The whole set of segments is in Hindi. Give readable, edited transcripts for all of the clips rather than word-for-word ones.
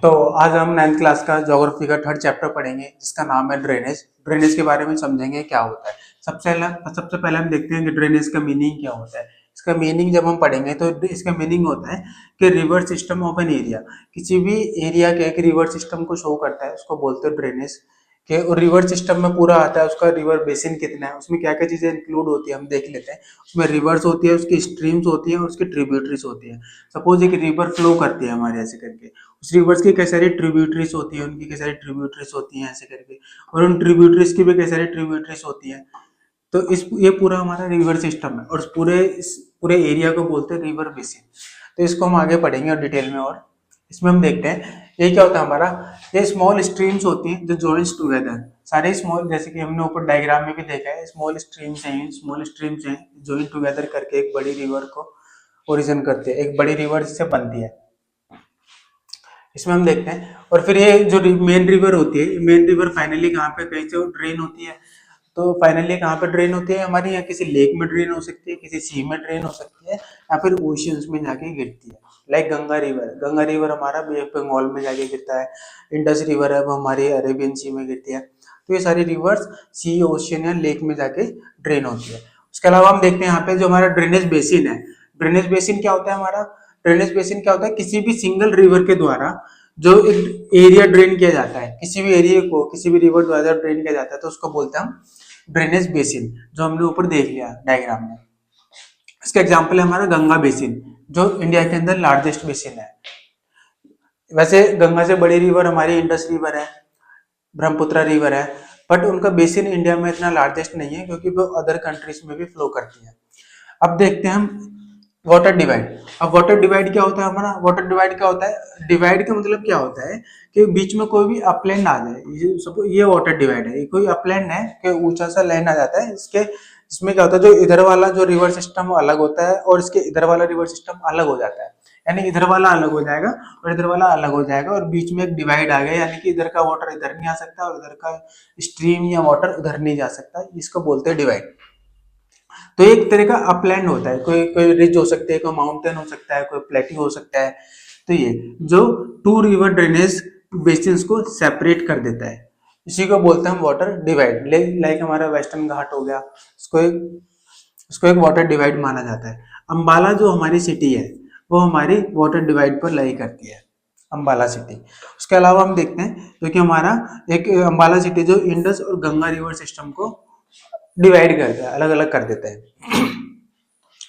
तो आज हम 9th क्लास का ज्योग्राफी का थर्ड चैप्टर पढ़ेंगे जिसका नाम है ड्रेनेज। ड्रेनेज के बारे में समझेंगे क्या होता है। सबसे पहले हम देखते हैं कि ड्रेनेज का मीनिंग क्या होता है। इसका मीनिंग जब हम पढ़ेंगे तो इसका मीनिंग होता है कि river system of an area, किसी भी एरिया के एक रिवर सिस्टम को शो करता है, उसको बोलते हैं ड्रेनेज के। और रिवर सिस्टम में पूरा आता है उसका रिवर बेसिन कितना है, उसमें क्या क्या चीजें इंक्लूड होती है हम देख लेते हैं। उसमें रिवर्स होती है, उसकी स्ट्रीम्स होती है और उसकी ट्रिब्यूटरीज होती है। सपोज एक रिवर फ्लो करती है हमारे ऐसे करके, उस रिवर्स की कई सारी ट्रिब्यूटरीज होती है, उनकी कई सारी ट्रिब्यूटरीज होती हैं ऐसे करके, और उन ट्रिब्यूटरीज की भी कई सारी ट्रिब्यूटरीज होती हैं। तो ये पूरा हमारा रिवर सिस्टम है और इस पूरे एरिया को बोलते हैं रिवर बेसिन। तो इसको हम आगे पढ़ेंगे और डिटेल में। और इसमें हम देखते हैं ये क्या होता है हमारा, ये स्मॉल स्ट्रीम्स होती हैं जो जॉइंस टुगेदर। सारे स्मॉल, जैसे कि हमने ऊपर डायग्राम में भी देखा है, स्मॉल स्ट्रीम्स हैं जॉइन टुगेदर करके एक बड़ी रिवर को ओरिजिन करते हैं, एक बड़ी रिवर इससे बनती है। इसमें हम देखते हैं। और फिर ये जो मेन रिवर होती है, मेन रिवर फाइनली कहाँ पे कहीं से ड्रेन होती है। तो फाइनली कहाँ पे ड्रेन होती है हमारी, यहाँ किसी लेक में ड्रेन हो सकती है, किसी सी में ड्रेन हो सकती है, या फिर ओशियंस में जाके गिरती है। लाइक गंगा रिवर हमारा बे ऑफ बंगाल में जाके गिरता है। इंडस रिवर है वो हमारी अरेबियन सी में गिरती है। तो ये सारी रिवर्स सी, ओशियन या लेक में जाके ड्रेन होती है। उसके अलावा हम देखते हैं यहाँ पे जो हमारा ड्रेनेज बेसिन है। ड्रेनेज बेसिन क्या होता है हमारा, ड्रेनेज बेसिन क्या होता है, किसी भी सिंगल रिवर के द्वारा जो एक एरिया ड्रेन किया जाता है, किसी भी एरिया को किसी भी रिवर द्वारा ड्रेन किया जाता है, तो उसको बोलते हैं हम ड्रेनेज बेसिन, जो हमने ऊपर देख लिया डायग्राम में। इसका एग्जांपल है हमारा गंगा बेसिन, जो इंडिया के अंदर लार्जेस्ट बेसिन है। वैसे गंगा से बड़ी रिवर हमारी इंडस रिवर है, ब्रह्मपुत्र रिवर है, बट उनका बेसिन इंडिया में इतना लार्जेस्ट नहीं है क्योंकि वो अदर कंट्रीज में भी फ्लो करती है। अब देखते हैं हम वाटर डिवाइड। अब वाटर डिवाइड क्या होता है हमारा, वाटर डिवाइड क्या होता है, डिवाइड का मतलब क्या होता है कि बीच में कोई भी अपलैंड आ जाए। ये वाटर डिवाइड है, कोई अपलैंड है कि ऊंचा सा लैंड आ जाता है, इसमें क्या होता है, जो इधर वाला जो रिवर सिस्टम अलग होता है और इसके इधर वाला रिवर सिस्टम अलग हो जाता है। यानी इधर वाला अलग हो जाएगा और इधर वाला अलग हो जाएगा और बीच में एक डिवाइड आ गया, यानी कि इधर का वाटर इधर नहीं आ सकता और इधर का स्ट्रीम या वाटर उधर नहीं जा सकता। इसको बोलते हैं डिवाइड। तो एक तरह का अपलैंड होता है, कोई कोई रिज हो सकती है, कोई माउंटेन हो सकता है, कोई प्लेट्यू हो सकता है। तो ये जो टू रिवर ड्रेनेज बेसिन्स को सेपरेट कर देता है, इसी को बोलते हैं हम वाटर डिवाइड। लाइक हमारा वेस्टर्न घाट हो गया, उसको एक वाटर डिवाइड माना जाता है। अंबाला जो हमारी सिटी है वो हमारी वाटर डिवाइड पर लाई करती है, अंबाला सिटी। उसके अलावा हम देखते हैं क्योंकि हमारा एक अंबाला सिटी जो इंडस और गंगा रिवर सिस्टम को डिवाइड करता है, अलग अलग कर देता है।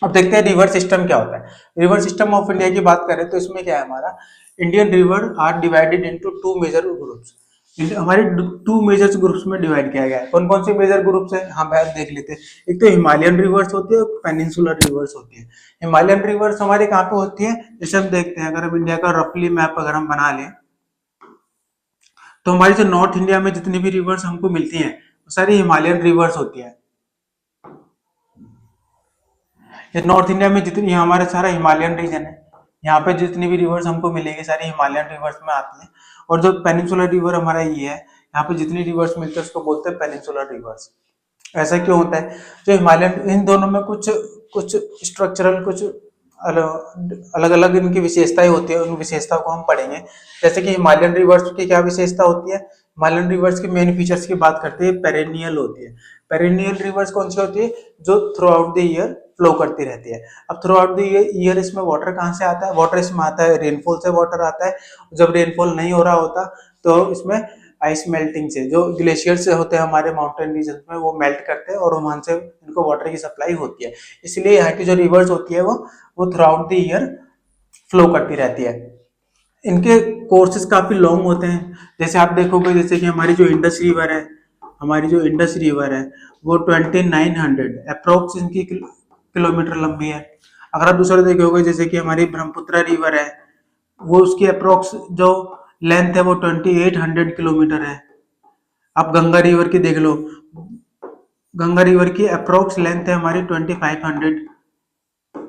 अब देखते हैं रिवर सिस्टम क्या होता है। रिवर सिस्टम ऑफ इंडिया की बात करें तो इसमें क्या है हमारा, Indian river are divided into two major groups. हमारे टू मेजर ग्रुप्स में डिवाइड किया गया है। कौन कौन से मेजर ग्रुप्स है, हाँ बैठ देख लेते हैं। एक तो हिमालयन रिवर्स होती है और पेनिनसुलर रिवर्स होती है। हिमालयन रिवर्स हमारे कहाँ पे होती है, जैसे हम देखते हैं, अगर हम इंडिया का रफली मैप अगर हम बना लें तो हमारी जो नॉर्थ इंडिया में जितनी भी रिवर्स हमको मिलती हैं वो सारी हिमालयन रिवर्स होती है। ये नॉर्थ इंडिया में जितनी, ये हमारा सारा हिमालयन रीजन है, यहाँ पे जितनी भी रिवर्स हमको मिलेगी सारी हिमालयन रिवर्स में आती है। और जो पेनिनसुलर रिवर हमारा ये है, यहाँ पे जितनी रिवर्स मिलती है उसको बोलते हैं पेनिनसुलर रिवर्स। ऐसा क्यों होता है, जो हिमालयन, इन दोनों में कुछ कुछ स्ट्रक्चरल, कुछ अलग अलग इनकी विशेषताएं होती है, उन विशेषताओं को हम पढ़ेंगे। जैसे कि हिमालयन रिवर्स की क्या विशेषता होती है, हिमालयन रिवर्स के मेन फीचर्स की बात करते हैं, पेरेनियल होती है। पेरेनियल रिवर्स कौन सी होती है, जो through out the year flow करती रहती है। अब थ्रू आउट द ईयर इसमें वाटर कहाँ से आता है, वाटर इसमें आता है रेनफॉल से वाटर आता है। जब रेनफॉल नहीं हो रहा होता तो इसमें आइस मेल्टिंग से, जो ग्लेशियर से होते हैं हमारे माउंटेन रीजन में, वो मेल्ट करते हैं और वहां से इनको वाटर की सप्लाई होती है। इसलिए यहाँ की जो रिवर्स होती है वो through out the year flow करती रहती है। इनके कोर्सेज काफी लॉन्ग होते हैं। जैसे आप देखोगे, जैसे कि हमारी जो इंडस रिवर है, वो 2900 अप्रोक्स इनकी किलोमीटर लंबी है। अगर आप दूसरा देखोगे, जैसे कि हमारी ब्रह्मपुत्र रिवर है, वो उसकी अप्रोक्स जो लेंथ है वो 2800 किलोमीटर है। आप गंगा रिवर की देख लो, गंगा रिवर की अप्रोक्स लेंथ है हमारी 2500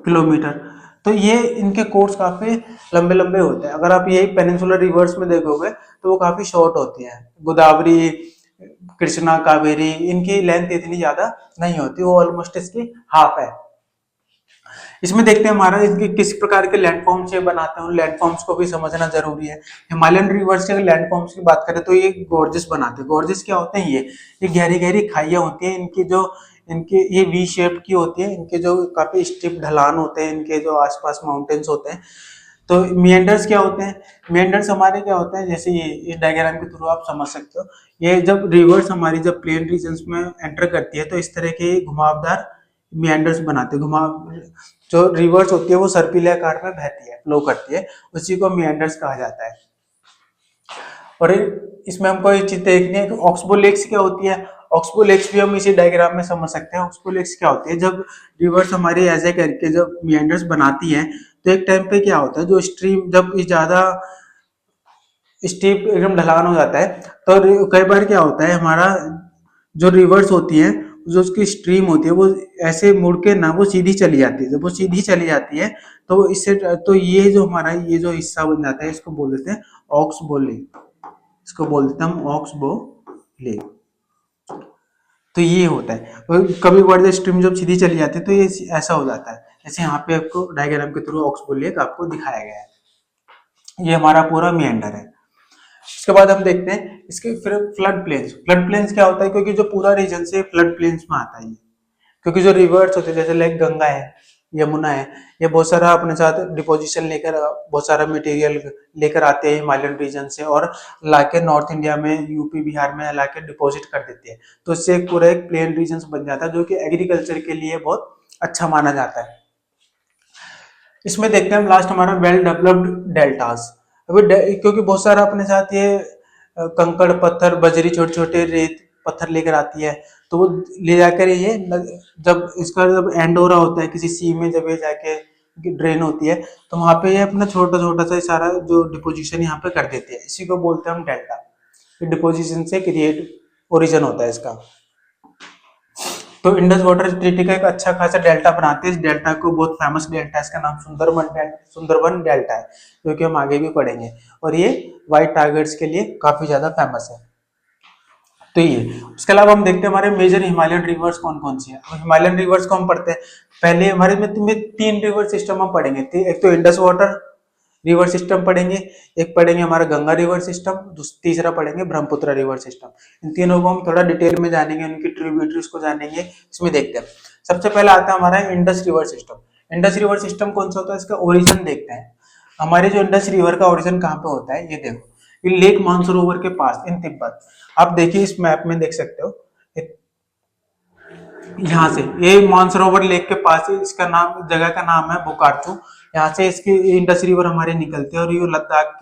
किलोमीटर। तो ये इनके कोर्स काफी लंबे लंबे होते हैं। अगर आप यही पेनिनसुलर रिवर्स में देखोगे तो वो काफी शॉर्ट होती हैं। गोदावरी, कृष्णा, कावेरी, इनकी लेंथ इतनी ज्यादा नहीं होती, वो ऑलमोस्ट इसकी हाफ है। इसमें देखते हैं हमारा इनके किस प्रकार के लैंडफॉर्म्स ये बनाते हैं, उन लैंडफॉर्म्स को भी समझना जरूरी है। हिमालयन रिवर्स के लैंडफॉर्म्स की बात करें तो ये गोर्जेस बनाते हैं। गोर्जेस क्या होते हैं? ये गहरी गहरी खाइयां होती हैं, इनकी जो इनके ये वी शेप की होती है, इनके जो काफी स्टीप ढलान होते हैं, इनके जो आसपास माउंटेन्स होते हैं। तो मियंडर्स क्या होते हैं? मियंडर्स हमारे क्या होते हैं, जैसे ये इस डायग्राम के थ्रू आप समझ सकते हो। ये जब रिवर्स हमारी जब प्लेन रीजन्स में एंटर करती है तो इस तरह के घुमावदार मियंडर्स बनाते हैं। घुमाव जो रिवर्स होती है वो सर्पिल आकार में बहती है, फ्लो करती है, उसी को मियंडर्स कहा जाता है। और इसमें हमको एक चीज देखनी है कि ऑक्सबो लेक्स क्या होती है। ऑक्सबो लेक्स भी हम इसी डायग्राम में समझ सकते हैं। ऑक्सबो लेक्स क्या होती है? जब रिवर्स हमारी ऐसे करके जब मियंडर्स बनाती है तो एक टाइम पे क्या होता है, जो स्ट्रीम जब ज्यादा स्टीप एकदम ढलान हो जाता है तो कई बार क्या होता है, हमारा जो रिवर्स होती है, जो उसकी स्ट्रीम होती है वो ऐसे मुड़ के ना वो सीधी चली जाती है। जब वो सीधी चली जाती है तो इससे तो ये जो हमारा ये जो हिस्सा बन जाता है इसको बोल देते हैं ऑक्सबो लेक। इसको बोल देते हैं हम ऑक्सबो लेक। तो ये होता है। और कभी कभार जो स्ट्रीम जब सीधी चली जाती है तो ये ऐसा हो जाता है। जैसे यहाँ पे आपको डायग्राम के थ्रू ऑक्सबो लेक आपको दिखाया गया है। ये हमारा पूरा मियंडर है। इसके बाद हम देखते हैं इसके फिर फ्लड प्लेन्स। फ्लड प्लेन्स क्या होता है? क्योंकि जो पूरा रीजन से फ्लड प्लेन्स में आता है, क्योंकि जो रिवर्स होते हैं जैसे लाइक गंगा है, यमुना है, ये बहुत सारा अपने साथ डिपोजिशन लेकर बहुत सारा मटेरियल लेकर आते हैं हिमालयन रीजन से और लाके नॉर्थ इंडिया में यूपी बिहार में लाके डिपॉजिट कर देते हैं। तो इससे एक पूरा एक प्लेन रीजन बन जाता है जो कि एग्रीकल्चर के लिए बहुत अच्छा माना जाता है। इसमें देखते हैं हम लास्ट हमारा वेल डेवलप्ड डेल्टास। अभी क्योंकि बहुत सारा अपने साथ ये कंकड़ पत्थर बजरी छोटे छोटे रेत पत्थर लेकर आती है, तो वो ले जाकर ये जब इसका जब एंड हो रहा होता है किसी सी में, जब ये जाके ड्रेन होती है तो वहां पे ये अपना छोटा छोटा सा सारा जो डिपोजिशन यहाँ पे कर देती है, इसी को बोलते हैं हम डेल्टा। डिपोजिशन से क्रिएट ओरिजिन होता है इसका। तो इंडस वाटर ट्रीटी का एक अच्छा खासा डेल्टा बनाते हैं। इस डेल्टा को बहुत फेमस डेल्टा है, इसका नाम सुंदरबन डेल्टा है, जो कि हम आगे भी पढ़ेंगे। और ये व्हाइट टाइगर्स के लिए काफी ज्यादा फेमस है। तो ये उसके अलावा हम देखते हैं हमारे मेजर हिमालयन रिवर्स कौन कौन सी है। हिमालयन रिवर्स को हम पढ़ते हैं। पहले हमारे में तीन रिवर सिस्टम हम पढ़ेंगे। एक तो इंडस वाटर रिवर सिस्टम पढ़ेंगे, एक पढ़ेंगे हमारा गंगा रिवर सिस्टम, तीसरा पढ़ेंगे ब्रह्मपुत्र रिवर सिस्टम। इन तीनों को हम थोड़ा डिटेल में जानेंगे, उनकी ट्रिब्यूटरीज को जानेंगे। इसमें देखते हैं सबसे पहला आता है हमारा Indus river system. Indus river system कौन सा होता है, इसका ओरिजिन देखते हैं। हमारे जो इंडस रिवर का ओरिजिन कहाँ पे होता है, ये देखो, ये लेक मानसरोवर के पास इन तिब्बत। आप देखिए इस मैप में देख सकते हो, यहाँ से ये मानसरोवर लेक के पास है। इसका नाम, जगह का नाम है बोकार्चू। यहाँ से इसकी इंडस रिवर हमारे निकलते हैं और ये लद्दाख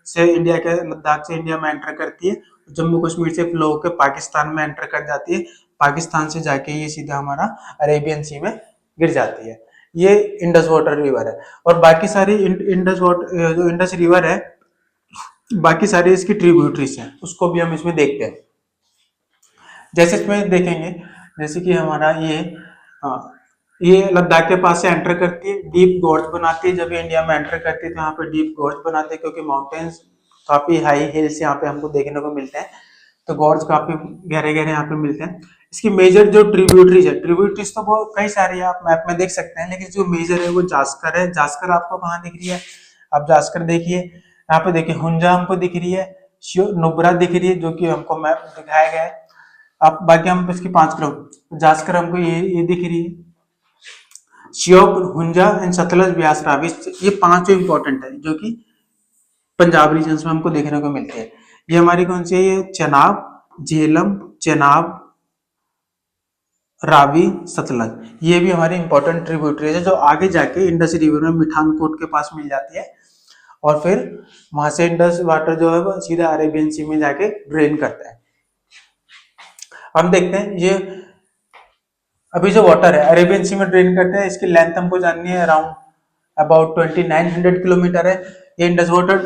से इंडिया में एंटर करती है। जम्मू कश्मीर से फ्लो होकर पाकिस्तान में एंटर कर जाती है। पाकिस्तान से जाके ये सीधा हमारा अरेबियन सी में गिर जाती है। ये इंडस वाटर रिवर है। और बाकी सारी इंडस वाटर जो इंडस रिवर है, बाकी सारी इसकी ट्रिब्यूटरीज हैं, उसको भी हम इसमें देखते हैं। जैसे इसमें देखेंगे, जैसे कि हमारा ये लद्दाख के पास से एंटर करती है, डीप गॉर्ज बनाती है। जब ये इंडिया में एंटर करती है तो यहाँ पे डीप गॉर्ज बनाते हैं, क्योंकि माउंटेन्स काफी हाई हिल्स यहाँ पे हमको देखने को मिलते हैं, तो गॉर्ज काफी गहरे गहरे यहाँ पे मिलते हैं। इसकी मेजर जो ट्रिब्यूटरीज है, ट्रिब्यूटरीज तो वो कई सारी है, आप मैप में देख सकते हैं, लेकिन जो मेजर है वो जास्कर है। जास्कर आपको कहाँ दिख रही है? आप जास्कर देखिए, यहाँ पे देखिए हुंजा हमको दिख रही है, नुब्रा दिख रही है, जो कि हमको मैप दिखाया गया है। अब बाकी हम इसकी 5 किलो जास्कर हमको ये दिख रही है, श्योक, हुंजा एंड सतलज, ब्यास, रावी, ये 5 इंपॉर्टेंट है जो कि पंजाब रीजन में हमको देखने को मिलते हैं। ये हमारी कौन सी है? ये चेनाब, झेलम, चेनाब, रावी, सतलज, ये भी हमारी इंपॉर्टेंट ट्रिब्यूटरीज है जो आगे जाके इंडस रिवर में मिठानकोट के पास मिल जाती है और फिर वहां से इंडस वाटर जो है वो सीधा अरेबियन सी में जाके ड्रेन करता है। हम देखते हैं ये अभी जो वाटर है अरेबियन सी में ड्रेन करते हैं, इसकी लेंथ हमको जाननी है, अराउंड अबाउट 2900 किलोमीटर है। ये इंडस वाटर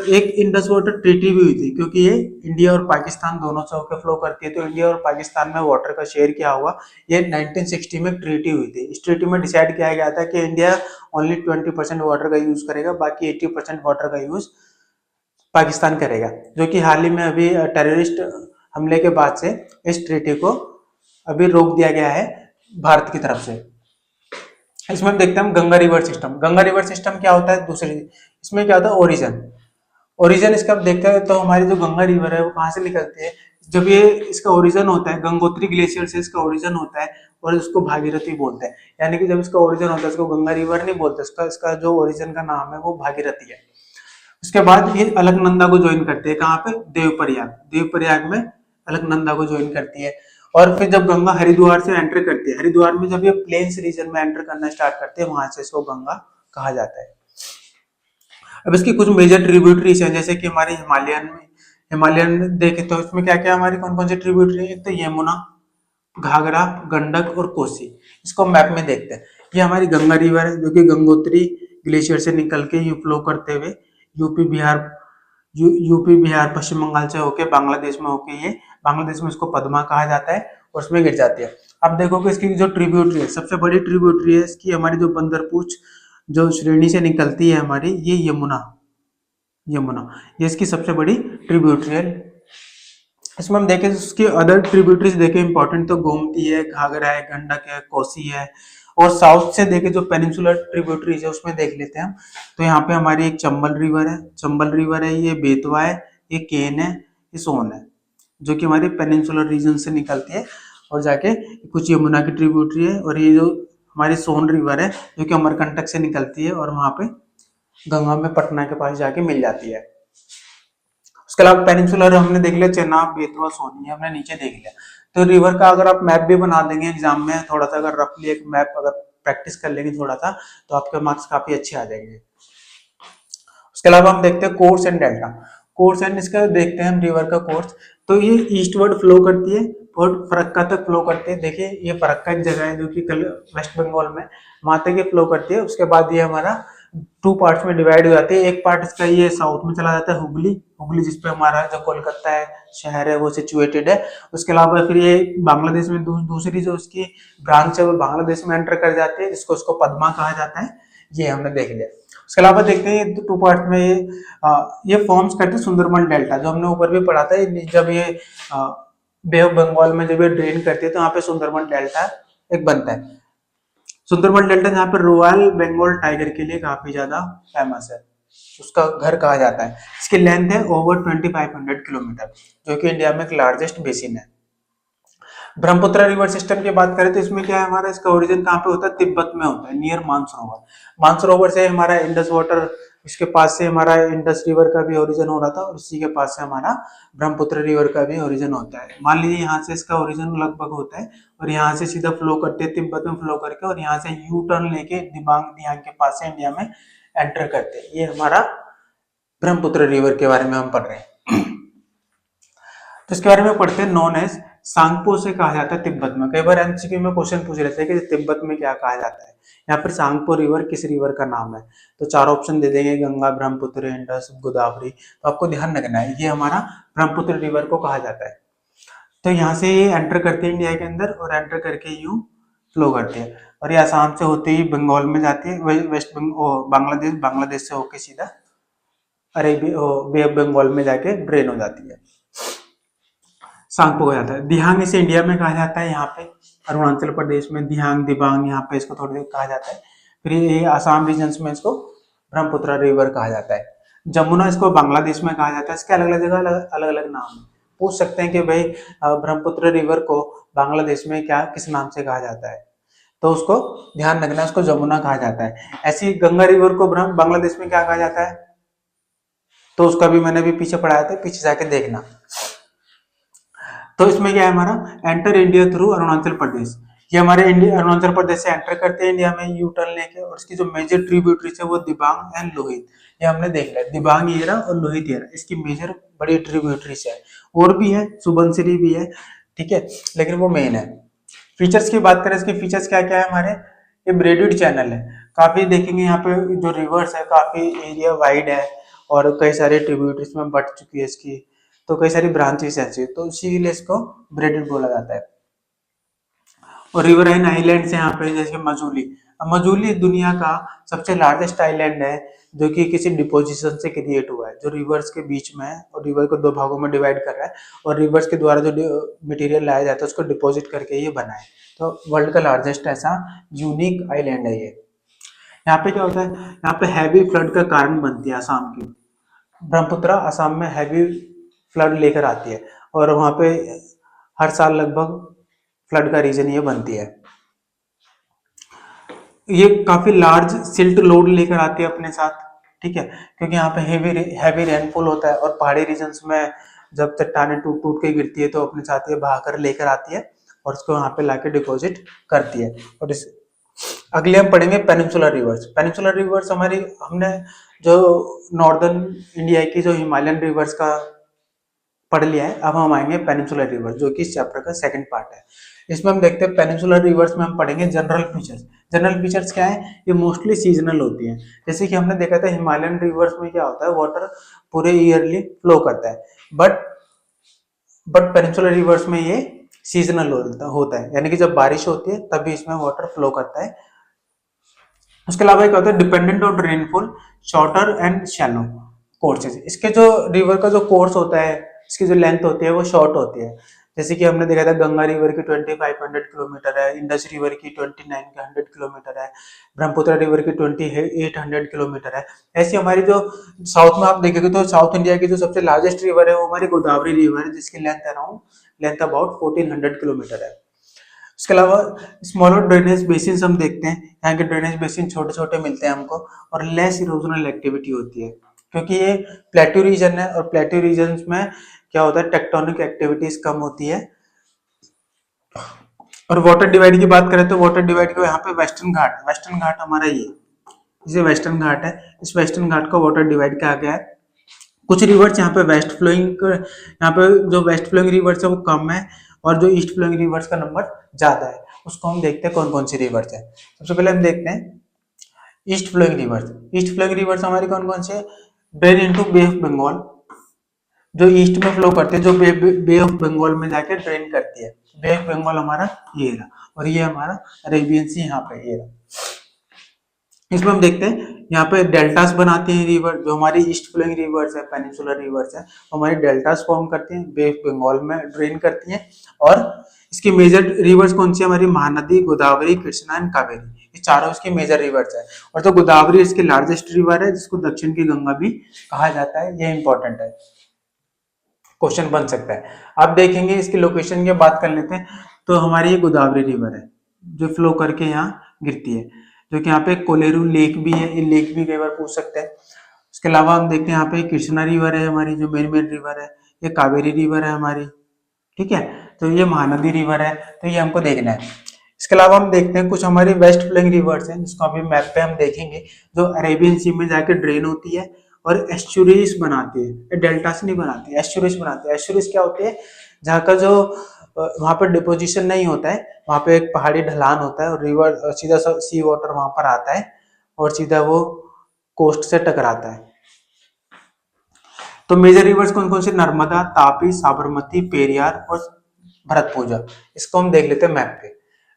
ट्रीटी भी हुई थी, क्योंकि ये इंडिया और पाकिस्तान दोनों से होकर फ्लो करती है। तो इंडिया और पाकिस्तान में वाटर का शेयर क्या हुआ, ये 1960 में ट्रीटी हुई थी। इस ट्रीटी में डिसाइड किया गया था कि इंडिया ओनली 20% वाटर का यूज करेगा, बाकी 80% वाटर का यूज पाकिस्तान करेगा, जो कि हाल ही में अभी टेररिस्ट हमले के बाद से इस ट्रीटी को अभी रोक दिया गया है भारत की तरफ से। इसमें हम देखते हैं हम Ganga river system. Ganga river system क्या होता है, दूसरी इसमें क्या होता है, ओरिजन। ओरिजन इसका आप देखते हैं तो हमारी जो गंगा रिवर है वो कहाँ से निकलती है, जब ये इसका ओरिजन होता है गंगोत्री ग्लेशियर से इसका ओरिजन होता है, और इसको भागीरथी बोलते हैं। यानी कि जब इसका ओरिजन होता है इसको गंगा रिवर नहीं बोलते, इसका इसका जो ओरिजन का नाम है वो भागीरथी है। उसके बाद ये अलकनंदा को ज्वाइन करते हैं, कहाँ पे, देवप्रयाग। देवप्रयाग में अलकनंदा को ज्वाइन करती है। और फिर जब गंगा हरिद्वार से एंटर करती है, हरिद्वार में जब ये प्लेन्स रीजन में एंटर करना स्टार्ट करते हैं, वहां से इसको गंगा कहा जाता है। अब इसकी कुछ मेजर ट्रिब्यूटरीज हैं, जैसे कि हमारे हिमालयन देखें तो इसमें क्या क्या हमारी कौन कौन सी ट्रिब्यूटरी है, एक तो यमुना, घाघरा, गंडक और कोसी। इसको मैप में देखते हैं। ये हमारी गंगा रिवर है जो कि गंगोत्री ग्लेशियर से निकल के यू फ्लो करते हुए यूपी बिहार यूपी बिहार पश्चिम बंगाल से होके बांग्लादेश में होके ये बांग्लादेश में इसको पद्मा कहा जाता है और उसमें गिर जाती है। अब देखो कि इसकी जो ट्रिब्यूटरी है, सबसे बड़ी ट्रिब्यूटरी है इसकी हमारी जो बंदरपूछ जो श्रेणी से निकलती है हमारी, ये यमुना। यमुना ये इसकी सबसे बड़ी ट्रिब्यूटरी है। इसमें हम देखें उसकी अदर ट्रिब्यूटरीज देखें इंपॉर्टेंट, तो गोमती है, घाघरा है, गंडक है, कोसी है। और साउथ से देखें जो पेनिनसुलर ट्रिब्यूटरीज है उसमें देख लेते हैं हम। तो यहाँ पे हमारी एक चंबल रिवर है, ये बेतवा है, ये केन है, ये सोन है, जो कि हमारे पेनिनसुलर रीजन से निकलती है और जाके कुछ यमुना की ट्रिब्यूटरी है। और ये जो हमारी सोन रिवर है जो कि अमरकंटक से निकलती है और वहां पे गंगा में पटना के पास जाके मिल जाती है। उसके अलावा पेनिनसुलर हमने देख लिया, चेनाब, बेतवा, सोनी हमने नीचे देख लिया। तो रिवर का अगर आप मैप भी बना देंगे एग्जाम में, थोड़ा सा अगर रफली एक मैप अगर प्रैक्टिस कर लेंगे थोड़ा सा, तो आपके मार्क्स काफी अच्छे आ जाएंगे। उसके अलावा हम देखते हैं course and delta. Course and इसका देखते हैं हम रिवर का कोर्स। तो ये ईस्टवर्ड फ्लो करती है और फरक्का तक फ्लो करती है। देखिए ये फरक्का एक जगह है जो कि कल वेस्ट बंगाल में, वहां तक ये फ्लो करती है। उसके बाद ये हमारा टू पार्ट्स में डिवाइड हो जाती है। एक पार्ट इसका ये साउथ में चला जाता है, हुगली, हुगली जिसपे हमारा जो कोलकाता है शहर है वो सिचुएटेड है। उसके अलावा फिर ये बांग्लादेश में दूसरी जो उसकी ब्रांच है वो बांग्लादेश में एंटर कर जाती है, जिसको उसको पद्मा कहा जाता है। ये हमने देख लिया। उसके अलावा देखते हैं टू पार्ट में ये फॉर्म्स करते हैं सुंदरबन डेल्टा, जो हमने ऊपर भी पढ़ा था। जब ये बे ऑफ बंगाल में जब ये ड्रेन करती है तो यहाँ पे सुंदरबन डेल्टा एक बनता है। सुंदरबन डेल्टा जहाँ पे रॉयल बंगाल टाइगर के लिए काफी ज्यादा फेमस है, उसका घर कहा जाता है। इसकी लेंथ है ओवर 2500 किलोमीटर, जो कि इंडिया में एक लार्जेस्ट बेसिन है। ब्रह्मपुत्र रिवर सिस्टम की बात करें तो इसमें क्या है, हमारा इसका ओरिजिन कहाँ पे होता है, तिब्बत में होता है, नियर मानसरोवर। मानसरोवर से हमारा इंडस वाटर, इसके पास से हमारा इंडस रिवर का भी ओरिजिन हो रहा था, और इसी के पास से हमारा ब्रह्मपुत्र रिवर का भी ओरिजिन होता है। मान लीजिए यहाँ से इसका ओरिजिन लगभग होता है और यहाँ से सीधा फ्लो करते हैं तिब्बत में फ्लो करके, और यहाँ से यू टर्न लेके दिबांग दियांग के पास से इंडिया में एंटर करते हैं। ये हमारा ब्रह्मपुत्र रिवर के बारे में हम पढ़ रहे हैं। तो इसके बारे में पढ़ते हैं। नॉन एज सांगपो से कहा जाता है तिब्बत में। कई बार एमसीक्यू में क्वेश्चन पूछ रहे थे कि तिब्बत में क्या कहा जाता है। यहाँ पर सांगपो रिवर किस रिवर का नाम है, तो चार ऑप्शन दे देंगे, गंगा, ब्रह्मपुत्र, इंडस, गोदावरी। तो आपको ध्यान रखना है ये हमारा ब्रह्मपुत्र रिवर को कहा जाता है। तो यहाँ से ये एंटर करते हैं इंडिया के अंदर और एंटर करके यूं फ्लो करती है, और ये आसाम से होते ही बंगाल में जाती है, वेस्ट बांग्लादेश, बांग्लादेश से होके सीधा अरेबिया बे ऑफ बंगाल में जाके ड्रेन हो जाती है। सांगपो कहा जाता है। दिहांग इसे इंडिया में कहा जाता है, यहाँ पे अरुणाचल प्रदेश में दिहांग, दिबांग, यहाँ पे इसको थोड़ी देर कहा जाता है। फिर ये आसाम रीजन में इसको ब्रह्मपुत्र रिवर कहा जाता है। जमुना इसको बांग्लादेश में कहा जाता है। इसके अलग अलग जगह अलग अलग नाम है। पूछ सकते हैं कि भाई ब्रह्मपुत्र रिवर को बांग्लादेश में क्या किस नाम से कहा जाता है, तो उसको ध्यान रखना, उसको जमुना कहा जाता है। ऐसी गंगा रिवर को बांग्लादेश में क्या कहा जाता है, तो उसका भी मैंने भी पीछे पढ़ाया था, पीछे जाके देखना। तो इसमें क्या है हमारा, enter India through Arunachal Pradesh. ये हमारे इंडिया अरुणाचल प्रदेश से एंटर करते हैं इंडिया में यू टर्न लेके, और इसकी जो मेजर ट्रिब्यूटरीज है वो दिबांग एंड लोहित, ये हमने देख लिया। दिबांग ये रहा और लोहित ये रहा, इसकी मेजर बड़ी ट्रिब्यूटरीज है। और भी है, सुबनसिरी भी है, ठीक है, लेकिन वो मेन है। फीचर्स की बात करें, इसके फीचर्स क्या क्या है हमारे, ये ब्रेडेड चैनल है। काफी देखेंगे यहाँ पे जो रिवर्स है काफी एरिया वाइड है, और कई सारे ट्रिब्यूटरीज में बट चुकी है इसकी, तो कई सारी ब्रांचेस ऐसी, तो इसीलिए इसको ब्रेडेड बोला जाता है। और रिवर एंड आइलैंड्स यहाँ पे जैसे मजूली। मजूली दुनिया का सबसे लार्जेस्ट आइलैंड है जो कि किसी डिपोजिशन से क्रिएट हुआ है, जो रिवर्स के बीच में है और रिवर को दो भागों में डिवाइड कर रहा है और रिवर्स के द्वारा जो मटेरियल लाया जाता है उसको डिपॉजिट करके ये बना है। तो वर्ल्ड का लार्जेस्ट ऐसा यूनिक आइलैंड है ये। यहाँ पे क्या होता है, यहाँ पे हैवी फ्लड का कारण बनती है असम की। ब्रह्मपुत्रा असम में हैवी फ्लड लेकर आती है और वहाँ पे हर साल लगभग फ्लड का रीजन ये बनती है। ये काफी लार्ज सिल्ट लोड लेकर आती है अपने साथ, ठीक है, क्योंकि यहाँ पे हैवी रेनफॉल होता है और पहाड़ी रीजन्स में जब चट्टानें टूट टूट के गिरती है तो अपने साथ ये बहाकर लेकर आती है और उसको यहाँ पे लाके डिपॉजिट करती है। और इस अगले हम पढ़ेंगे पेनिनसुलर रिवर्स। पेनिनसुलर रिवर्स हमारी, हमने जो नॉर्दर्न इंडिया की जो हिमालयन रिवर्स का पढ़ लिया है, अब हम आएंगे पेनिनसुलर रिवर्स जो कि इस चैप्टर का सेकंड पार्ट है। इसमें हम देखते हैं पेनिनसुलर रिवर्स में हम पढ़ेंगे जनरल फीचर्स। जनरल फीचर्स क्या है, ये मोस्टली सीजनल होती हैं। जैसे कि हमने देखा था हिमालयन रिवर्स में क्या होता है, वाटर पूरे ईयरली फ्लो करता है, बट पेनिनसुलर रिवर्स में ये सीजनल होता है, यानी कि जब बारिश होती है तभी इसमें वाटर फ्लो करता है। उसके अलावा क्या होता है, dependent on rainfall, shorter and shallow courses. इसके जो रिवर का जो कोर्स होता है, इसकी जो लेंथ होती है वो शॉर्ट होती है। जैसे कि हमने देखा था गंगा रिवर की 2500 किलोमीटर है, इंडस रिवर की 2900 किलोमीटर है, ब्रह्मपुत्र रिवर की 2800 किलोमीटर है। ऐसी हमारी जो साउथ में आप देखेंगे तो साउथ इंडिया की जो सबसे लार्जेस्ट रिवर है वो हमारी गोदावरी रिवर है, जिसकी लेंथ अबाउट 1400 किलोमीटर है। उसके अलावा स्मॉलर ड्रेनेज बेसिन हम देखते हैं, यहाँ के ड्रेनेज बेसिन छोटे छोटे मिलते हैं हमको और लेस इरोजनल एक्टिविटी होती है, क्योंकि ये प्लेट्यू रीजन है और प्लेट्यू रीजन में क्या होता है, टेक्टोनिक एक्टिविटीज कम होती है। और वाटर डिवाइड की बात करें तो वाटर डिवाइड को यहाँ पे वेस्टर्न घाट हमारा ये वेस्टर्न घाट है, इस वेस्टर्न घाट को वाटर डिवाइड किया गया है। कुछ रिवर्स यहाँ पे वेस्ट फ्लोइंग, यहाँ पे जो वेस्ट फ्लोइंग रिवर्स है वो कम है और जो ईस्ट फ्लोइंग रिवर्स का नंबर ज्यादा है। उसको हम देखते हैं कौन कौन सी रिवर्स है। सबसे पहले हम देखते हैं east flowing rivers. East flowing rivers हमारी कौन कौन से, drain into bay of Bengal, जो ईस्ट में फ्लो करते हैं, जो बे ऑफ बंगाल में जाके ड्रेन करती है। बे ऑफ बंगाल हमारा ये रहा और ये हमारा अरेबियन सी यहाँ पे ये रहा। इसमें हम देखते हैं यहाँ पे डेल्टास बनाते हैं रिवर, जो हमारी ईस्ट फ्लोइंग रिवर्स है, पेनिनसुलर रिवर्स है, हमारी डेल्टास फॉर्म करती हैं, बे ऑफ बंगाल में ड्रेन करती हैं। और इसकी मेजर रिवर्स कौन सी है हमारी, महानदी, गोदावरी, कृष्णा एंड कावेरी, ये चारों इसकी मेजर रिवर्स है। और जो गोदावरी इसकी लार्जेस्ट रिवर है, जिसको दक्षिण की गंगा भी कहा जाता है, ये इंपॉर्टेंट है, क्वेश्चन बन सकता है। आप देखेंगे इसकी लोकेशन की बात कर लेते हैं तो हमारी ये गोदावरी रिवर है जो फ्लो करके यहाँ गिरती है, जो कि यहाँ पे कोलेरू लेक भी है, ये लेक भी कई बार पूछ सकते हैं। उसके अलावा हम देखते हैं यहाँ पे कृष्णा रिवर है हमारी, जो मेन रिवर है, ये कावेरी रिवर है हमारी, ठीक है, तो ये महानदी रिवर है, तो ये हमको देखना है। इसके अलावा हम देखते हैं कुछ हमारी वेस्ट फ्लोइंग रिवर्स हैं, जिसको अभी मैप पे हम देखेंगे, जो अरेबियन सी में जाके ड्रेन होती है और एस्चुरीज बनाती है, डेल्टा से नहीं बनाती, एस्चुरीज बनाती है। एस्चुरीज क्या होती है, जहाँ का जो वहां पर डिपोजिशन नहीं होता है, वहां पे एक पहाड़ी ढलान होता है और रिवर सीधा सी वाटर वहां पर आता है और सीधा वो कोस्ट से टकराता है। तो मेजर रिवर्स कौन कौन से, नर्मदा, तापी, साबरमती, पेरियार और भरतपुजा। इसको हम देख लेते हैं मैप पे।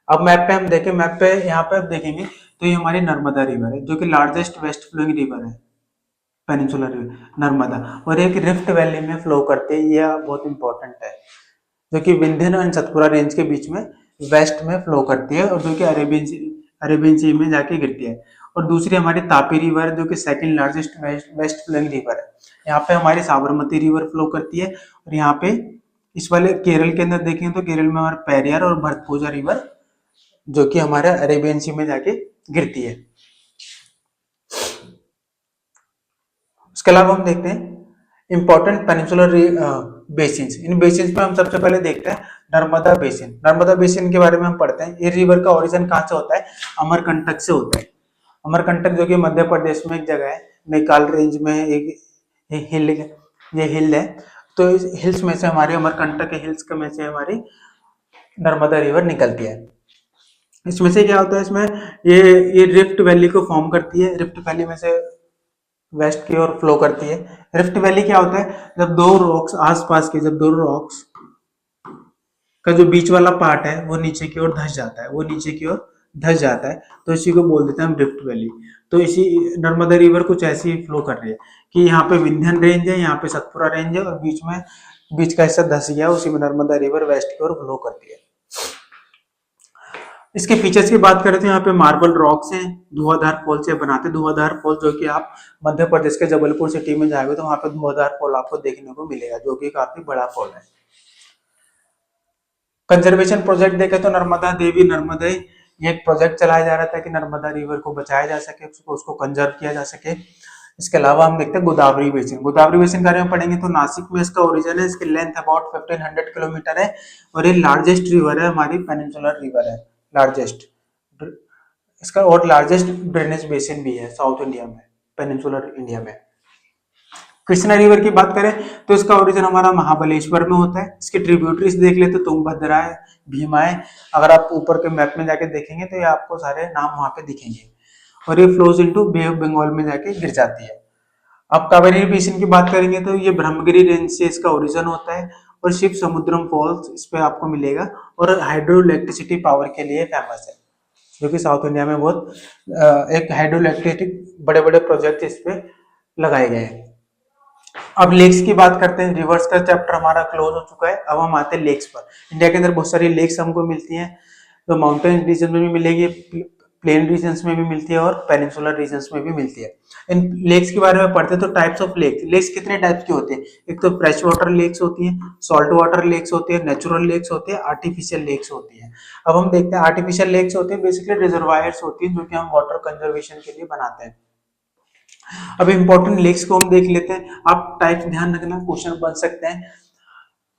अब मैप पे हम देखें, मैप पे यहाँ पे आप देखेंगे तो ये हमारी नर्मदा रिवर है, जो कि लार्जेस्ट वेस्ट फ्लोइंग रिवर है, पेनिनसुलर रिवर नर्मदा, और एक रिफ्ट वैली में फ्लो करते हैं, यह बहुत इंपॉर्टेंट है, जो कि विंध्यन और सतपुरा रेंज के बीच में वेस्ट में फ्लो करती है और जो कि अरेबियन सी में जाके गिरती है। और दूसरी हमारी तापी रिवर, जो कि second largest west flowing river है। यहाँ पे हमारी साबरमती रिवर फ्लो करती है और यहाँ पे इस वाले केरल के अंदर देखें तो केरल में हमारा पेरियार और भरतपुजा रिवर, जो कि हमारे अरेबियन सी में जाके गिरती है। उसके अलावा हम देखते हैं इंपॉर्टेंट पेनिनसुलर बेसिन्स। इन बेसिन्स में हम सबसे पहले देखते हैं नर्मदा बेसिन। नर्मदा बेसिन के बारे में हम पढ़ते हैं। ये रिवर का ओरिजिन कहाँ से होता है, अमरकंटक से होता है। अमरकंटक जो कि मध्य प्रदेश में एक जगह है, मैकाल रेंज में एक हिल है, तो इस हिल्स में से हमारे अमरकंटक के हिल्स में से हमारी नर्मदा रिवर निकलती है। इसमें से क्या होता है, इसमें ये रिफ्ट वैली को फॉर्म करती है, रिफ्ट वैली में से वेस्ट की ओर फ्लो करती है। रिफ्ट वैली क्या होता है, जब दो रॉक्स आसपास के, जब दो रॉक्स का जो बीच वाला पार्ट है वो नीचे की ओर धंस जाता है, वो नीचे की ओर धस जाता है, तो इसी को बोल देते हैं हम रिफ्ट वैली। तो इसी नर्मदा रिवर कुछ ऐसी ही फ्लो कर रही है कि यहाँ पे विंध्यन रेंज है, यहाँ पे सतपुरा रेंज है, और बीच का हिस्सा धस गया, उसी में नर्मदा रिवर वेस्ट की ओर फ्लो करती है। इसके फीचर्स की बात करें तो यहाँ पे मार्बल रॉक्स हैं, धुआंधार फॉल से बनाते हैं। धुआंधार फॉल जो कि आप मध्य प्रदेश के जबलपुर सिटी में जाएंगे तो वहां पे धुआंधार फॉल आपको देखने को मिलेगा, जो कि काफी बड़ा फॉल है। कंजर्वेशन प्रोजेक्ट देखें तो नर्मदा देवी नर्मदे, ये एक प्रोजेक्ट चलाया जा रहा था कि नर्मदा रिवर को बचाया जा सके, उसको कंजर्व किया जा सके। इसके अलावा हम देखते हैं गोदावरी बेसिन। गोदावरी बेसिन के बारे में पढ़ेंगे तो नासिक में इसका ओरिजिन है, इसकी लेंथ अबाउट 1500 किलोमीटर है, और ये लार्जेस्ट रिवर है, हमारी पेनिनसुलर रिवर है, लार्जेस्ट। इसका और लार्जेस्ट ड्रेनेज बेसिन भी है साउथ इंडिया में, पेनिनसुलर इंडिया में। कृष्णा रिवर की बात करें तो इसका ओरिजिन हमारा महाबलेश्वर में होता है। इसके ट्रिब्यूटरीज देख ले तो तुंगभद्रा है, भीमा है। अगर आप ऊपर के मैप में जाके देखेंगे तो ये आपको सारे नाम वहां पे दिखेंगे, और ये flows into bay of Bengal में जाके गिर जाती है। अब कावेरी बेसिन की बात करेंगे तो ये ब्रह्मगिरी रेंज से इसका ओरिजिन होता है, और शिव समुद्रम फॉल्स इस पे आपको मिलेगा, और हाइड्रो इलेक्ट्रिसिटी पावर के लिए फेमस है, जो कि साउथ इंडिया में बहुत एक हाइड्रो इलेक्ट्रिसिटी बड़े बड़े प्रोजेक्ट इस पे लगाए गए हैं। अब लेक्स की बात करते हैं, रिवर्स का चैप्टर हमारा क्लोज हो चुका है। अब हम आते हैं लेक्स पर। इंडिया के अंदर बहुत सारी लेक्स हमको मिलती हैं, जो माउंटेन रीजन में भी मिलेगी, प्लेन रीजन्स में भी मिलती है, और पेनिनसुलर रीजन्स में भी मिलती है। इन लेक्स के बारे में पढ़ते हैं तो टाइप्स ऑफ लेक्स, लेक्स कितने टाइप्स की होती है? एक तो फ्रेश वाटर लेक्स होती है, सॉल्ट वाटर लेक्स होती है, नेचुरल लेक्स होती है, आर्टिफिशियल लेक्स होती है। अब हम देखते हैं आर्टिफिशियल लेक्स होती है बेसिकली रिजर्वायर्स होती है, जो कि हम वाटर कंजर्वेशन के लिए बनाते हैं। अब इंपॉर्टेंट लेक्स को हम देख लेते हैं। आप टाइप्स ध्यान रखना, क्वेश्चन बन सकते हैं।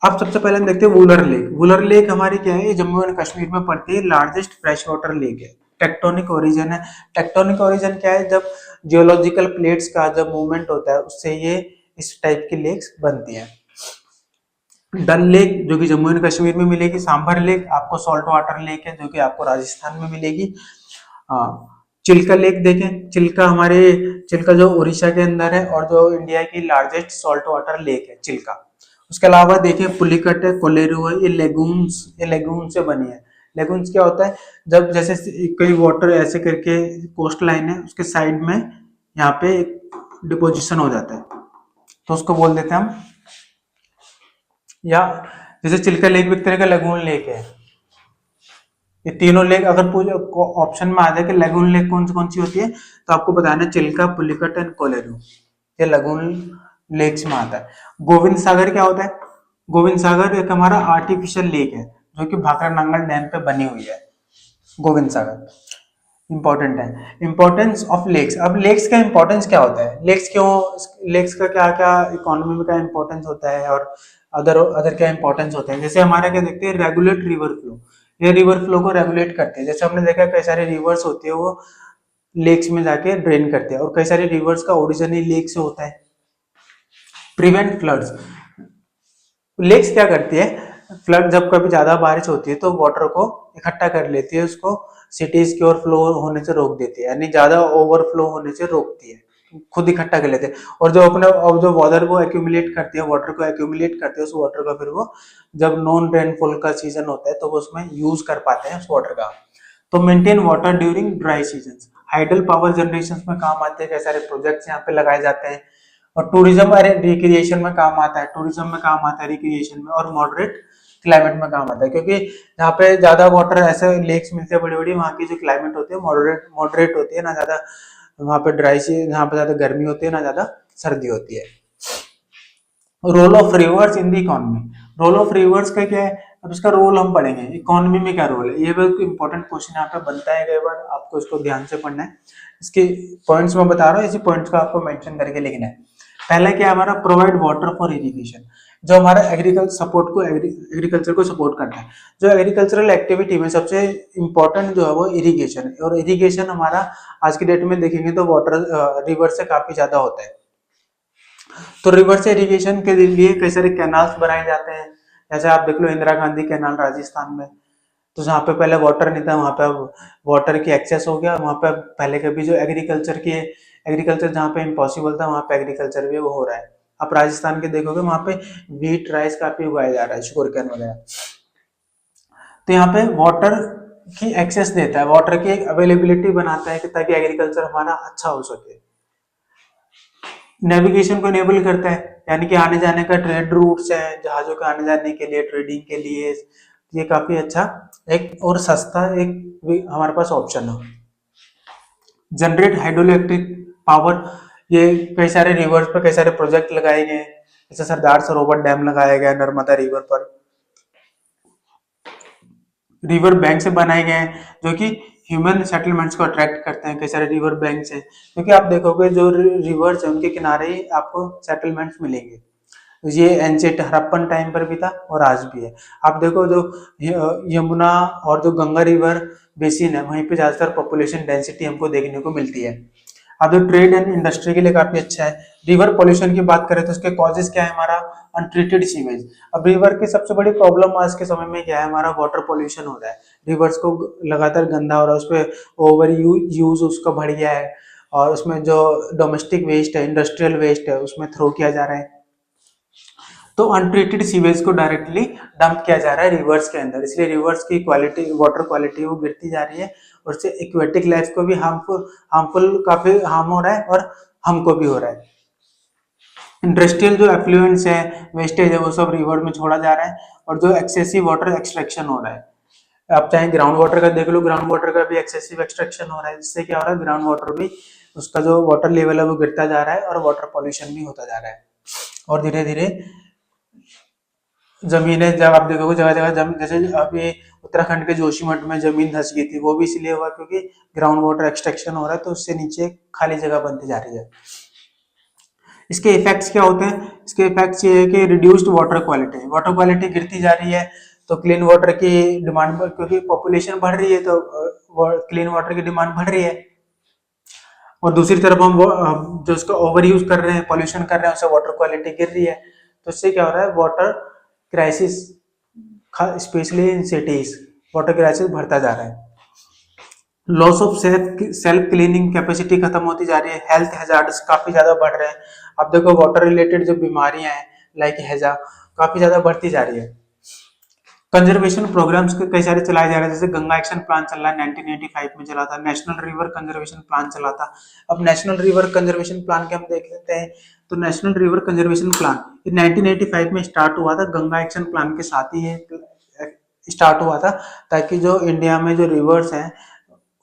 अब सबसे पहले हम देखते हैं वुलर लेक। वुलर लेक हमारी क्या है, जम्मू एंड कश्मीर में पड़ती है, लार्जेस्ट फ्रेश वाटर लेक है, टेक्टोनिक ओरिजिन है। टेक्टोनिक ओरिजिन क्या है, जब जियोलॉजिकल प्लेट्स का जब मूवमेंट होता है उससे ये इस टाइप की लेक्स बनती है। डल लेक जो कि जम्मू एंड कश्मीर में मिलेगी। सांभर लेक आपको सॉल्ट वाटर लेक है, जो कि आपको राजस्थान में मिलेगी। चिल्का लेक देखें, चिल्का जो उड़ीसा के अंदर है, और जो इंडिया की लार्जेस्ट सॉल्ट वाटर लेक है चिल्का। उसके अलावा देखें पुलिकट है, कोलेरू है, ये लेगून से बनी है। लेगून्स क्या होता है, जब जैसे कई वाटर ऐसे करके कोस्ट लाइन है, उसके साइड में यहाँ पे डिपोजिशन हो जाता है, तो उसको बोल देते हैं हम, या जैसे चिल्का लेक भी एक तरह का लगून लेक है। ये तीनों लेक अगर पूरे ऑप्शन में आ जाए कि लगून लेक कौन सी होती है, तो आपको बताना चिल्का, पुलिकट एंड कोलेरू, ये लगून लेक्स में आता है। गोविंद सागर क्या होता है? गोविंद सागर एक हमारा आर्टिफिशियल लेक है, जो कि भाखड़ा नांगल डैम पे बनी हुई है। गोविंद सागर इंपॉर्टेंट है। Importance of lakes. अब लेक्स का इंपॉर्टेंस क्या होता है, लेक्स का क्या क्या इकोनॉमी में क्या इंपॉर्टेंस होता है, और अदर अदर क्या इंपॉर्टेंस होते हैं। जैसे हमारा क्या देखते हैं, रेगुलेट रिवर फ्लो, ये रिवर फ्लो को रेगुलेट करते हैं। जैसे हमने देखा कई सारे रिवर्स होते हैं वो लेक्स में जाके ड्रेन करते हैं, और कई सारे रिवर्स का ओरिजिन ही लेक से होता है। प्रिवेंट फ्लड्स, लेक्स क्या करती है, फ्लड जब कभी ज्यादा बारिश होती है तो वाटर को इकट्ठा कर लेती है, उसको सिटीज की ओर फ्लो होने से रोक देती है, यानी ज्यादा ओवरफ्लो होने से रोकती है, खुद इकट्ठा कर लेते हैं। और जो वाटर वो एक्यूमुलेट करती है, वाटर को एक्यूमुलेट करती है, उस वाटर का फिर वो जब नॉन रेनफॉल का सीजन होता है तो वो उसमें यूज कर पाते हैं उस वाटर का। तो maintain water during dry season, hydel power generation में काम आते हैं, कई सारे प्रोजेक्ट्स यहाँ पे लगाए जाते हैं। और टूरिज्म और रिक्रिएशन में काम आता है, टूरिज्म में काम आता है, रिक्रिएशन में, और मॉडरेट क्लाइमेट में काम आता है, क्योंकि जहाँ पे ज्यादा वाटर ऐसे लेक्स मिलते हैं बड़ी बड़ी, वहाँ की जो क्लाइमेट होती है मॉडरेट होती है, ना ज्यादा वहाँ पे ड्राई सी, जहाँ पे ज्यादा गर्मी होती है ना ज्यादा सर्दी होती है। Role of rivers in the economy. Role of rivers का क्या है, अब इसका रोल हम पढ़ेंगे, इकोनॉमी में क्या रोल है, ये बहुत इंपॉर्टेंट क्वेश्चन यहाँ पे बनता है कई बार, आपको इसको ध्यान से पढ़ना है। इसके पॉइंट्स मैं बता रहा हूँ, इसी पॉइंट्स को आपको मेंशन करके लिखना है। पहला क्या हमारा, प्रोवाइड वाटर फॉर इरिगेशन, जो हमारा एग्रीकल्चर को सपोर्ट करता है। जो एग्रीकल्चरल एक्टिविटी में सबसे इंपॉर्टेंट जो है वो इरिगेशन है, और इरिगेशन हमारा आज की डेट में देखेंगे तो वाटर रिवर से काफी ज्यादा होता है। तो रिवर से इरिगेशन के लिए कई सारे कैनाल्स बनाए जाते हैं। जैसे आप देख लो इंदिरा गांधी कैनाल राजस्थान में, तो जहाँ पे पहले वाटर नहीं था वहां पे अब वाटर की एक्सेस हो गया, वहां पे पहले कभी जो एग्रीकल्चर जहाँ पे इम्पॉसिबल था वहां पे एग्रीकल्चर भी वो हो रहा है। आप राजस्थान के देखोगे वहां पे व्हीट राइस काफी उगाया जा रहा है, शुगर कैन वगैरह। तो यहाँ पे वाटर की एक्सेस देता है, वाटर की एक अवेलेबिलिटी बनाता है कि ताकि एग्रीकल्चर हमारा अच्छा हो सके। नेविगेशन को इनेबल करता है, यानी कि आने जाने का ट्रेड रूट्स है, जहाजों के आने जाने के लिए, ट्रेडिंग के लिए ये काफी अच्छा एक और सस्ता एक हमारे पास ऑप्शन है। जनरेट हाइड्रोइलेक्ट्रिक पावर, ये कई सारे रिवर्स पर कई सारे प्रोजेक्ट लगाए गए, जैसे सरदार सरोवर डैम लगाया गया नर्मदा रिवर पर, रिवर बैंक से बनाए गए हैं जो कि ह्यूमन सेटलमेंट्स को अट्रैक्ट करते हैं। कई सारे रिवर बैंक्स हैं, क्योंकि आप देखोगे जो रिवर्स है उनके किनारे ही आपको सेटलमेंट्स मिलेंगे। ये एंशिएंट हड़प्पन टाइम पर भी था और आज भी है। आप देखो जो यमुना और जो गंगा रिवर बेसिन है, वहीं पे ज्यादातर पॉपुलेशन डेंसिटी हमको देखने को मिलती है। अब जो ट्रेड एंड इंडस्ट्री के लिए काफी अच्छा है। रिवर पॉल्यूशन की बात करें तो उसके कॉजेज क्या है, हमारा अनट्रीटेड सीवेज। अब रिवर की सबसे बड़ी प्रॉब्लम आज के समय में क्या है, हमारा वाटर पॉल्यूशन हो रहा है। रिवर्स को लगातार गंदा हो रहा है, उसपे ओवर यूज उसका बढ़ गया है, और उसमें जो डोमेस्टिक वेस्ट है, इंडस्ट्रियल वेस्ट है, उसमें थ्रो किया जा रहा है। तो अनट्रीटेड सीवेज को डायरेक्टली डंप किया जा रहा है रिवर्स के अंदर, इसलिए रिवर्स की क्वालिटी, वाटर क्वालिटी वो गिरती जा रही है, और उससे एक्वेटिक लाइफ को भी हार्मफुल काफी हार्म हो रहा है, और हमको भी हो रहा है। इंडस्ट्रियल जो एफ्लुएंट्स है, वेस्टेज है, वो सब रिवर में छोड़ा जा रहा है, और जो एक्सेसिव वाटर एक्सट्रैक्शन हो रहा है, आप चाहे ग्राउंड वाटर का देख लो, ग्राउंड वाटर का भी एक्सेसिव एक्सट्रैक्शन हो रहा है, जिससे क्या हो रहा है, ग्राउंड वाटर भी उसका जो वाटर लेवल है वो गिरता जा रहा है, और वाटर पॉल्यूशन भी होता जा रहा है। और धीरे धीरे जमीनें, जब आप देखोगे जगह जगह जैसे अभी उत्तराखंड के जोशीमठ में जमीन धंस गई थी, वो भी इसलिए हुआ क्योंकि ग्राउंड वाटर एक्सट्रैक्शन हो रहा है, तो उससे नीचे खाली जगह बनती जा रही है। इसके इफेक्ट्स क्या होते हैं, इसके इफेक्ट्स ये है कि रिड्यूस्ड वाटर क्वालिटी गिरती जा रही है, तो क्लीन वाटर की डिमांड, क्योंकि पॉपुलेशन बढ़ रही है तो क्लीन वाटर की डिमांड बढ़ रही है, और दूसरी तरफ हम जो उसका ओवर यूज कर रहे हैं, पॉल्यूशन कर रहे हैं, उससे वाटर क्वालिटी गिर रही है, तो इससे क्या हो रहा है, water crisis, specially in cities water crisis बढ़ता जा रहा है। Loss of self cleaning capacity खत्म होती जा रही है, हेल्थ हैजार्ड्स काफी ज्यादा बढ़ रहे हैं। अब देखो वाटर रिलेटेड जो बीमारियां हैं लाइक हैजा काफी ज्यादा बढ़ती जा रही है। कंजर्वेशन प्रोग्राम्स कई सारे चलाए जा रहे हैं, जैसे गंगा एक्शन प्लान चल रहा है, 1985 में चला था। नेशनल रिवर कंजर्वेशन प्लान चला था। अब नेशनल रिवर कंजर्वेशन प्लान के हम देख लेते हैं, तो नेशनल रिवर कंजर्वेशन प्लान 1985 में स्टार्ट हुआ था, गंगा एक्शन प्लान के साथ ही ये स्टार्ट हुआ था, ताकि जो इंडिया में जो रिवर्स हैं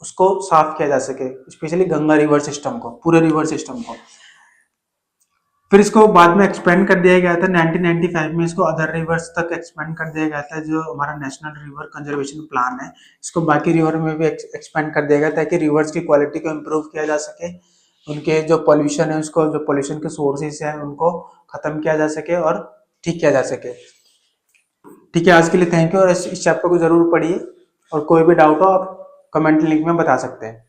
उसको साफ किया जा सके, स्पेशली गंगा रिवर सिस्टम को, पूरे रिवर सिस्टम को। फिर इसको बाद में एक्सपेंड कर दिया गया था 1995 में, इसको अदर रिवर्स तक एक्सपेंड कर दिया गया था। जो हमारा नेशनल रिवर कंजर्वेशन प्लान है, इसको बाकी रिवर में भी एक्सपेंड कर दिया गया ताकि रिवर्स की क्वालिटी को इम्प्रूव किया जा सके, उनके जो पॉल्यूशन है उसको, जो पॉल्यूशन के सोर्सेज हैं उनको खत्म किया जा सके और ठीक किया जा सके। ठीक है, आज के लिए थैंक यू, और इस चैप्टर को जरूर पढ़िए, और कोई भी डाउट हो आप कमेंट लिंक में बता सकते हैं।